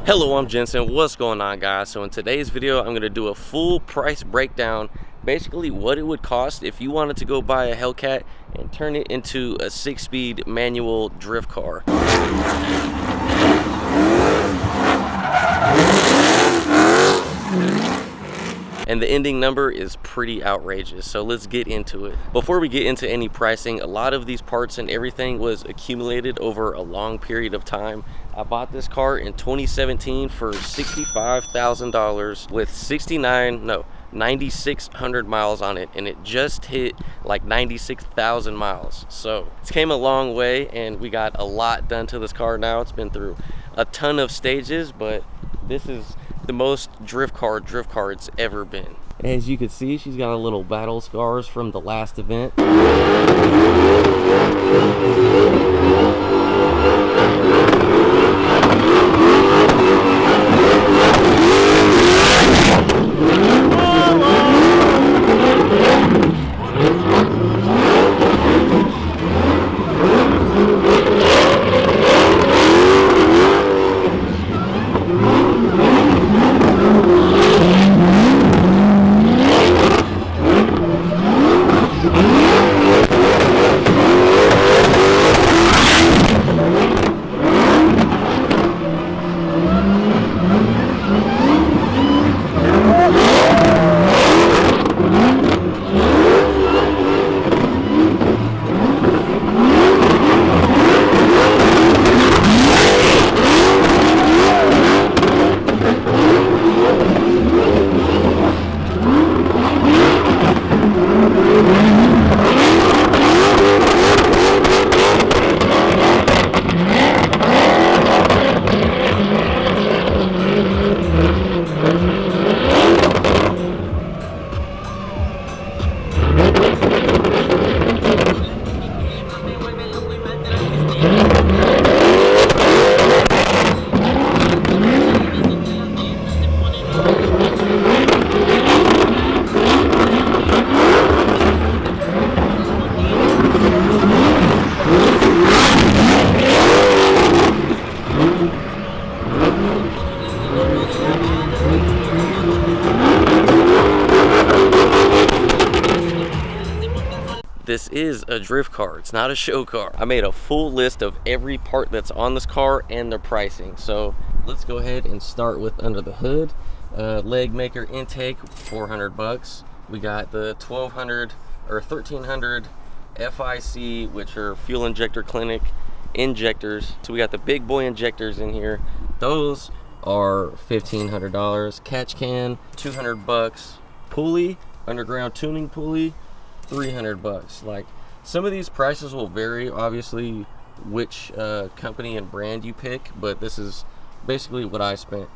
Hello, I'm Jensen. What's going on, guys? So in today's video, I'm going to do a full price breakdown, basically what it would cost if you wanted to go buy a Hellcat and turn it into a 6-speed manual drift car. And the ending number is pretty outrageous, so let's get into it. Before we get into any pricing, a lot of these parts and everything was accumulated over a long period of time. I bought this car in 2017 for $65,000 with 9,600 miles on it, and it just hit like 96,000 miles. So it came a long way, and we got a lot done to this car now. It's been through a ton of stages, but this is the most drift car it's ever been. As you can see, she's got a little battle scars from the last event. This is a drift car, it's not a show car. I made a full list of every part that's on this car and their pricing. So let's go ahead and start with under the hood. Leg maker intake, 400 bucks. We got the 1200 or 1300 FIC, which are fuel injector clinic injectors. So we got the big boy injectors in here. Those are $1,500. Catch can, 200 bucks. Pulley, underground tuning pulley, 300 bucks. Like, some of these prices will vary, obviously, which company and brand you pick, but this is basically what I spent.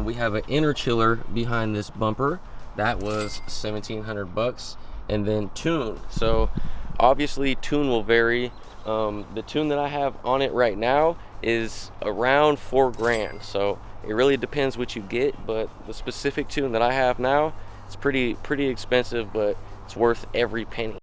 We have an inner chiller behind this bumper. That was 1,700 bucks. And then tune. So obviously tune will vary. The tune that I have on it right now is around 4 grand. So it really depends what you get, but the specific tune that I have now, it's pretty expensive, but it's worth every penny.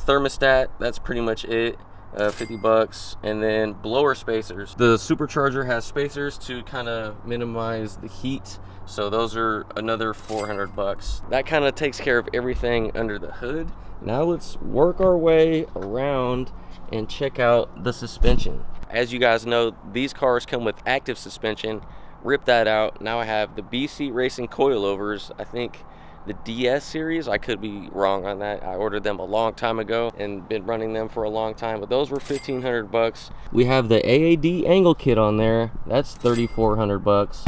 Thermostat, that's pretty much it. 50 bucks. And then blower spacers. The supercharger has spacers to kind of minimize the heat, so those are another 400 bucks. That kind of takes care of everything under the hood. Now let's work our way around and check out the suspension. As you guys know, these cars come with active suspension. Rip that out. Now I have the BC Racing coilovers. I think the DS series, I could be wrong on that. I ordered them a long time ago and been running them for a long time, but those were 1,500 bucks. We have the AAD angle kit on there. That's 3,400 bucks.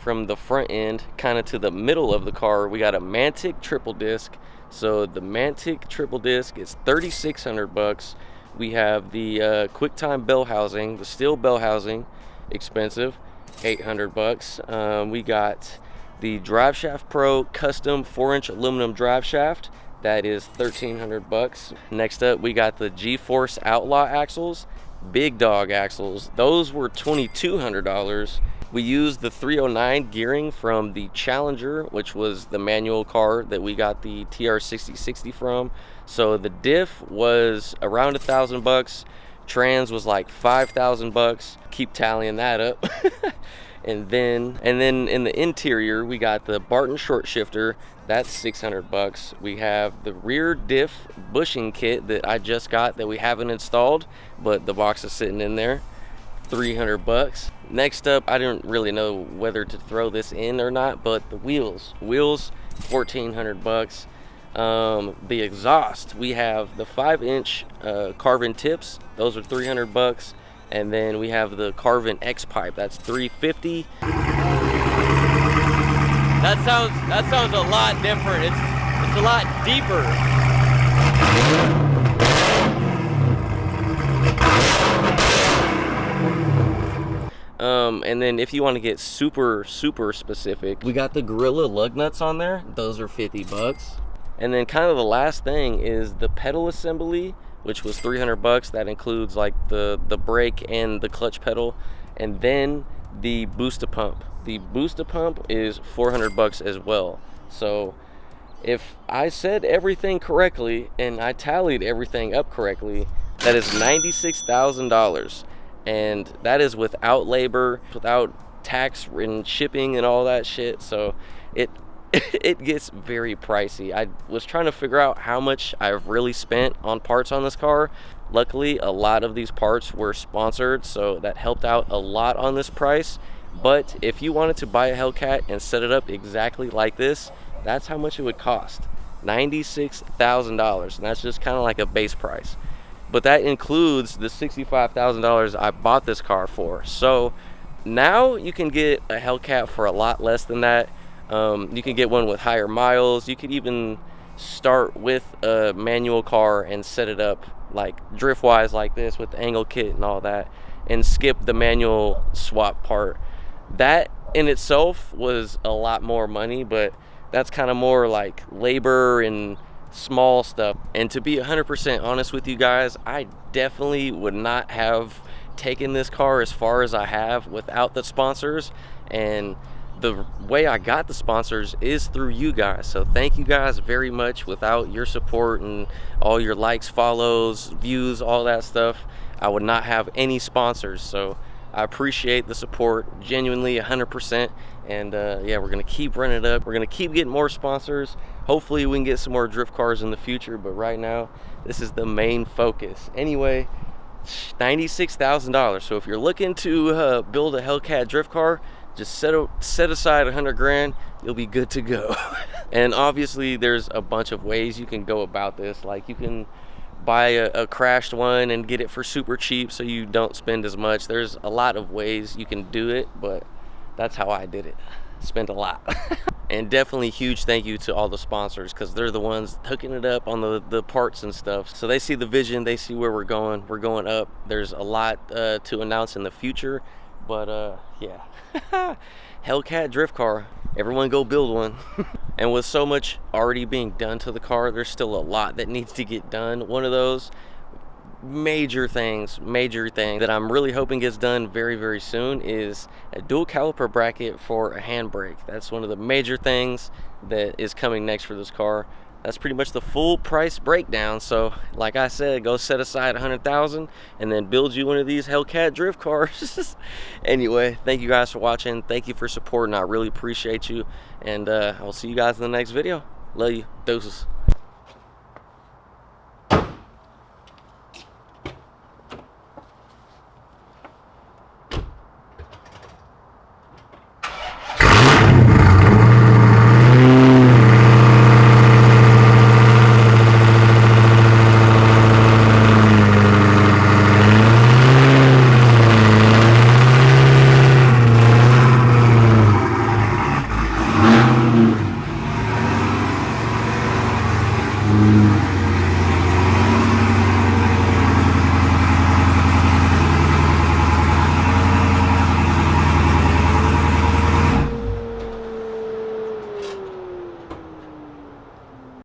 from the front end kind of to the middle of the car, we got a Mantic triple disc. So the Mantic triple disc is $3,600. We have the QuickTime bell housing, the steel bell housing, expensive, $800. We got the Driveshaft Pro custom 4-inch aluminum drive shaft. That is $1,300. Next up, we got the G-Force Outlaw axles, big dog axles. Those were $2,200. We used the 309 gearing from the Challenger, which was the manual car that we got the TR6060 from. So the diff was around $1,000. Trans was like $5,000. Keep tallying that up. and then in the interior, we got the Barton short shifter. That's $600. We have the rear diff bushing kit that I just got that we haven't installed, but the box is sitting in there. $300. Next up, I didn't really know whether to throw this in or not, but the wheels $1,400. The exhaust, we have the 5-inch carbon tips. Those are $300. And then we have the carbon X pipe. That's $350. That sounds a lot different. It's a lot deeper. And then if you want to get super specific, we got the Gorilla lug nuts on there. Those are $50. And then kind of the last thing is the pedal assembly, which was $300. That includes like the brake and the clutch pedal. And then the booster pump. The booster pump is $400 as well. So if I said everything correctly and I tallied everything up correctly, that is $96,000. And that is without labor, without tax and shipping and all that shit. So it gets very pricey. I was trying to figure out how much I've really spent on parts on this car. Luckily, a lot of these parts were sponsored, so that helped out a lot on this price. But if you wanted to buy a Hellcat and set it up exactly like this, that's how much it would cost. $96,000, and that's just kind of like a base price. But that includes the $65,000 I bought this car for. So now you can get a Hellcat for a lot less than that. You can get one with higher miles. You could even start with a manual car and set it up like drift wise like this with the angle kit and all that, and skip the manual swap part. That in itself was a lot more money, but that's kind of more like labor and small stuff. And to be 100% honest with you guys, I definitely would not have taken this car as far as I have without the sponsors. And the way I got the sponsors is through you guys. So thank you guys very much. Without your support and all your likes, follows, views, all that stuff, I would not have any sponsors. So I appreciate the support, genuinely 100%. And yeah, we're gonna keep running it up. We're gonna keep getting more sponsors. Hopefully we can get some more drift cars in the future, but right now this is the main focus. Anyway, $96,000. So if you're looking to build a Hellcat drift car, just set aside 100 grand, you'll be good to go. And obviously there's a bunch of ways you can go about this. Like you can buy a crashed one and get it for super cheap so you don't spend as much. There's a lot of ways you can do it, but that's how I did it. Spent a lot. And definitely huge thank you to all the sponsors, because they're the ones hooking it up on the parts and stuff. So they see the vision, they see where we're going up. There's a lot to announce in the future, but yeah. Hellcat drift car, everyone go build one. And with so much already being done to the car, there's still a lot that needs to get done. One of those major thing that I'm really hoping gets done very, very soon is a dual caliper bracket for a handbrake. That's one of the major things that is coming next for this car. That's pretty much the full price breakdown. So like I said, go set aside 100,000 and then build you one of these Hellcat drift cars. Anyway, thank you guys for watching. Thank you for supporting. I really appreciate you, and I'll see you guys in the next video. Love you. Deuces.